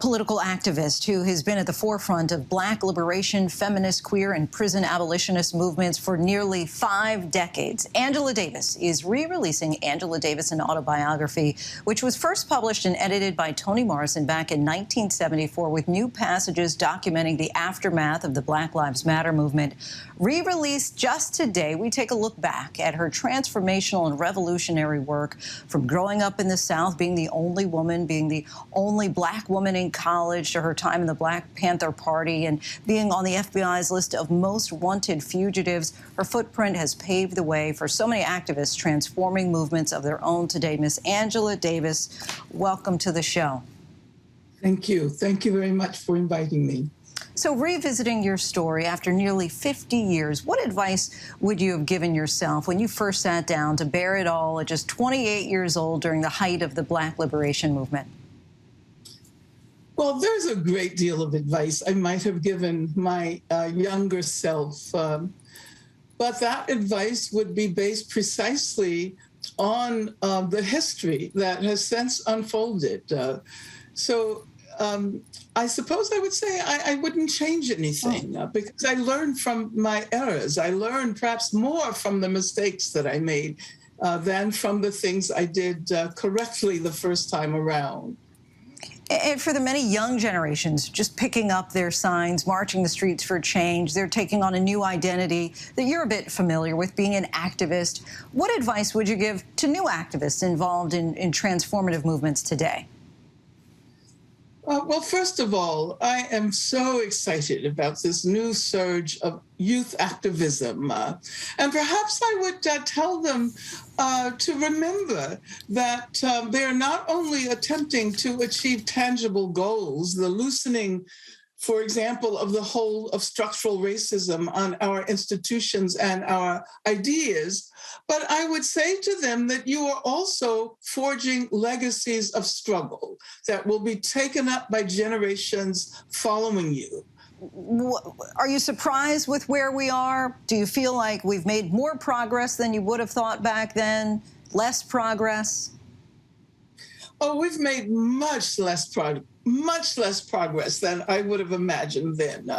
political activist who has been at the forefront of Black liberation, feminist, queer, and prison abolitionist movements for nearly 5 decades. Angela Davis is re-releasing Angela Davis, an autobiography, which was first published and edited by Toni Morrison back in 1974 with new passages documenting the aftermath of the Black Lives Matter movement. Re-released just today, we take a look back at her transformational and revolutionary work, from growing up in the South, being the only woman, being the only Black woman in college, to her time in the Black Panther Party and being on the FBI's list of most wanted fugitives. Her footprint has paved the way for so many activists transforming movements of their own today. Miss Angela Davis, welcome to the show. Thank you. Thank you very much for inviting me. So, revisiting your story after nearly 50 years, what advice would you have given yourself when you first sat down to bear it all at just 28 years old during the height of the Black liberation movement? Well, there's a great deal of advice I might have given my younger self, but that advice would be based precisely on the history that has since unfolded. I suppose I would say I wouldn't change anything because I learned from my errors. I learned perhaps more from the mistakes that I made than from the things I did correctly the first time around. And for the many young generations just picking up their signs, marching the streets for change, they're taking on a new identity that you're a bit familiar with, being an activist. What advice would you give to new activists involved in transformative movements today? Well, first of all, I am so excited about this new surge of youth activism. And perhaps I would tell them to remember that they're not only attempting to achieve tangible goals, the loosening, for example, of the whole of structural racism on our institutions and our ideas, but I would say to them that you are also forging legacies of struggle that will be taken up by generations following you. Are you surprised with where we are? Do you feel like we've made more progress than you would have thought back then? Less progress? Oh, we've made much less progress than I would have imagined then.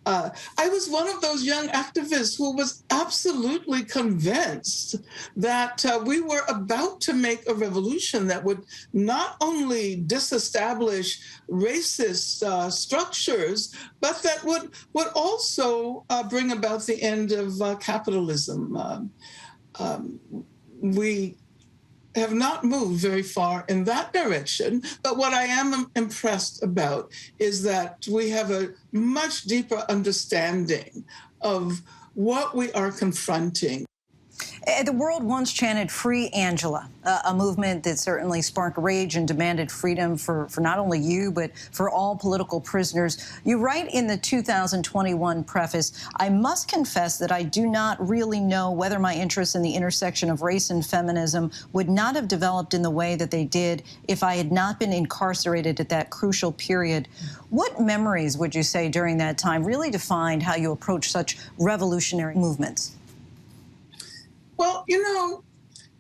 I was one of those young activists who was absolutely convinced that we were about to make a revolution that would not only disestablish racist structures, but that would also bring about the end of capitalism. We have not moved very far in that direction. But what I am impressed about is that we have a much deeper understanding of what we are confronting. The world once chanted "Free Angela," a movement that certainly sparked rage and demanded freedom for not only you, but for all political prisoners. You write in the 2021 preface, "I must confess that I do not really know whether my interests in the intersection of race and feminism would not have developed in the way that they did if I had not been incarcerated at that crucial period." What memories would you say during that time really defined how you approach such revolutionary movements? Well, you know,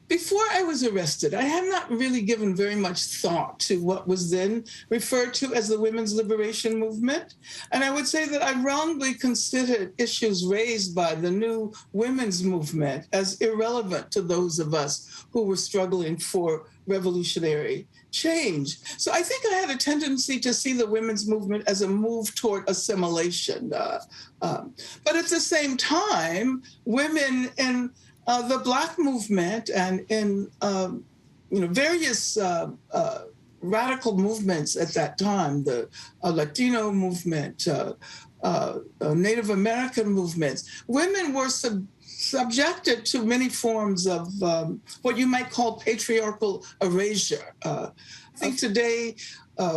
before I was arrested, I had not really given very much thought to what was then referred to as the women's liberation movement. And I would say that I wrongly considered issues raised by the new women's movement as irrelevant to those of us who were struggling for revolutionary change. So I think I had a tendency to see the women's movement as a move toward assimilation. But at the same time, women in the Black movement and in various radical movements at that time, the Latino movement, Native American movements, women were subjected to many forms of what you might call patriarchal erasure. I think today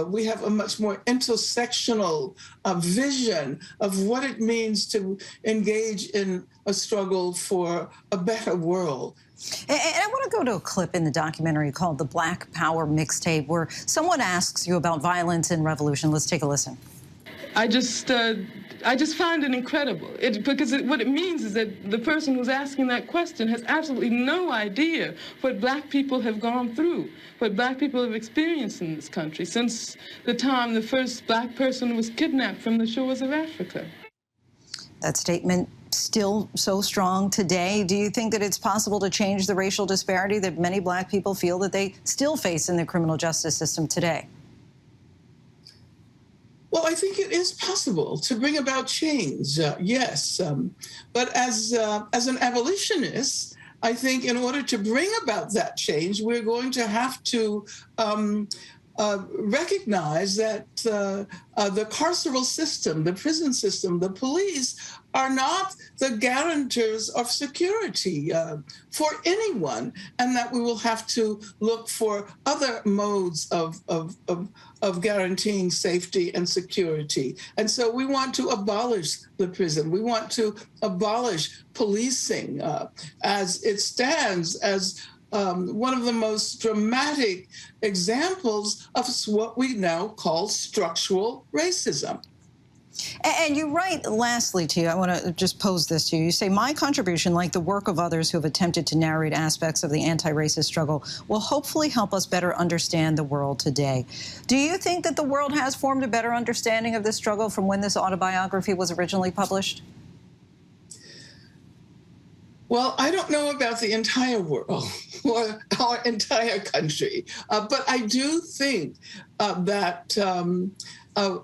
we have a much more intersectional vision of what it means to engage in a struggle for a better world. And I want to go to a clip in the documentary called The Black Power Mixtape, where someone asks you about violence and revolution. Let's take a listen. I just I just find it incredible. What it means is that the person who's asking that question has absolutely no idea what black people have gone through, what black people have experienced in this country since the time the first black person was kidnapped from the shores of Africa. That statement still so strong today. Do you think that it's possible to change the racial disparity that many black people feel that they still face in the criminal justice system today? Well, I think it is possible to bring about change, yes. But as an abolitionist, I think in order to bring about that change, we're going to have to recognize that the carceral system, the prison system, the police are not the guarantors of security for anyone, and that we will have to look for other modes of guaranteeing safety and security. And so we want to abolish the prison. We want to abolish policing as it stands as one of the most dramatic examples of what we now call structural racism. And you write, lastly to you, I want to just pose this to you. You say, my contribution, like the work of others who have attempted to narrate aspects of the anti-racist struggle, will hopefully help us better understand the world today. Do you think that the world has formed a better understanding of this struggle from when this autobiography was originally published? Well, I don't know about the entire world or our entire country, but I do think that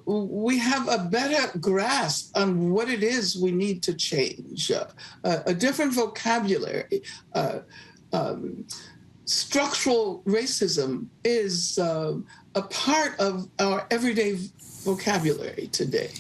we have a better grasp on what it is we need to change, a different vocabulary. Structural racism is a part of our everyday vocabulary today.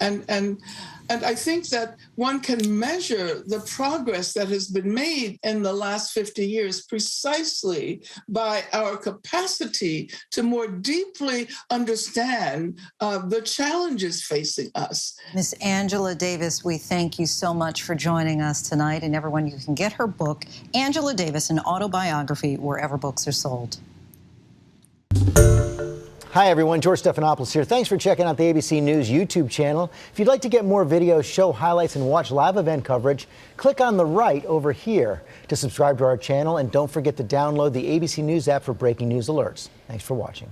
And I think that one can measure the progress that has been made in the last 50 years precisely by our capacity to more deeply understand the challenges facing us. Miss Angela Davis, we thank you so much for joining us tonight. And everyone, you can get her book, Angela Davis, an autobiography, wherever books are sold. Hi everyone, George Stephanopoulos here. Thanks for checking out the ABC News YouTube channel. If you'd like to get more videos, show highlights, and watch live event coverage, click on the right over here to subscribe to our channel, and don't forget to download the ABC News app for breaking news alerts. Thanks for watching.